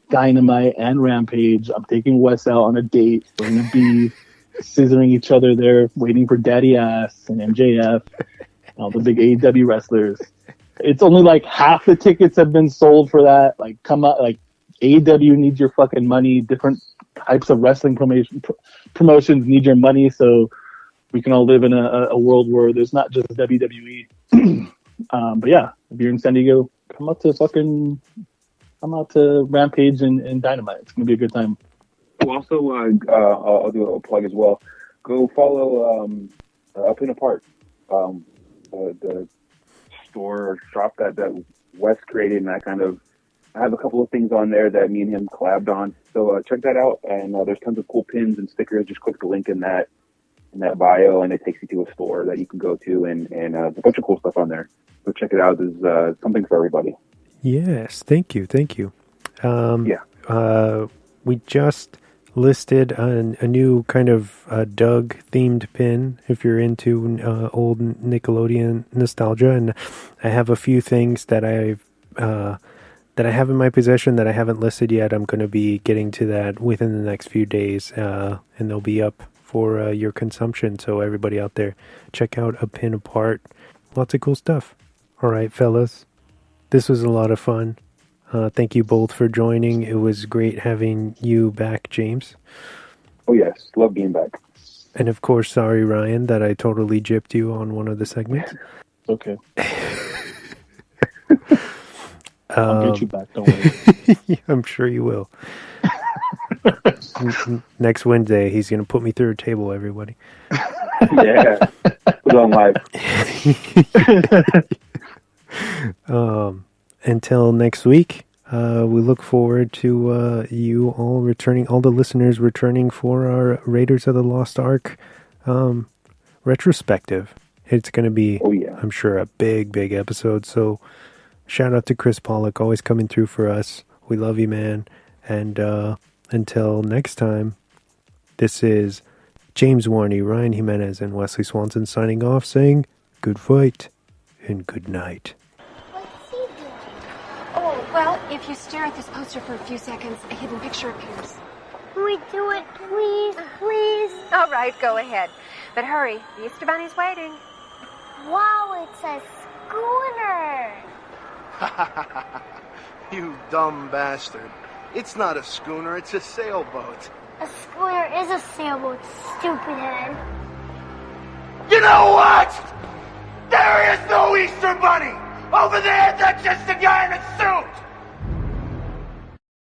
Dynamite, and Rampage. I'm taking Wes out on a date. We're gonna be scissoring each other there, waiting for Daddy Ass and MJF and all the big AEW wrestlers. It's only like half the tickets have been sold for that. Like, come out, like AEW needs your fucking money. Different types of wrestling promotions need your money, so we can all live in a world where there's not just WWE. But yeah, if you're in San Diego, come out to Rampage and Dynamite. It's gonna be a good time. Also, I'll do a plug as well. Go follow Up and Apart, the store or shop that Wes created, and I have a couple of things on there that me and him collabed on. So check that out, and there's tons of cool pins and stickers. Just click the link in that bio, and it takes you to a store that you can go to, and there's a bunch of cool stuff on there. So check it out. There's something for everybody. Yes, thank you. Yeah. We just listed a new kind of Doug themed pin if you're into old Nickelodeon nostalgia, and I have a few things that I have in my possession that I haven't listed yet. I'm going to be getting to that within the next few days, and they'll be up for your consumption. So everybody out there, check out A Pin Apart. Lots of cool stuff. All right, fellas, this was a lot of fun. Thank you both for joining. It was great having you back, James. Oh, yes. Love being back. And of course, sorry, Ryan, that I totally gypped you on one of the segments. Okay. I'll get you back, don't worry. I'm sure you will. Next Wednesday, he's going to put me through a table, everybody. Yeah. Put it on live. Until next week, we look forward to you all returning, all the listeners returning for our Raiders of the Lost Ark retrospective. It's going to be, I'm sure, a big episode. So shout out to Chris Pollock, always coming through for us. We love you, man. And until next time, this is James Warney, Ryan Jimenez, and Wesley Swanson signing off, saying good fight and good night. Oh, well, if you stare at this poster for a few seconds, a hidden picture appears. Can we do it, please? Please? All right, go ahead. But hurry, the Easter Bunny's waiting. Wow, it's a schooner. You dumb bastard. It's not a schooner, it's a sailboat. A schooner is a sailboat, stupid head. You know what? There is no Easter Bunny! Over there, that's just a guy in a suit!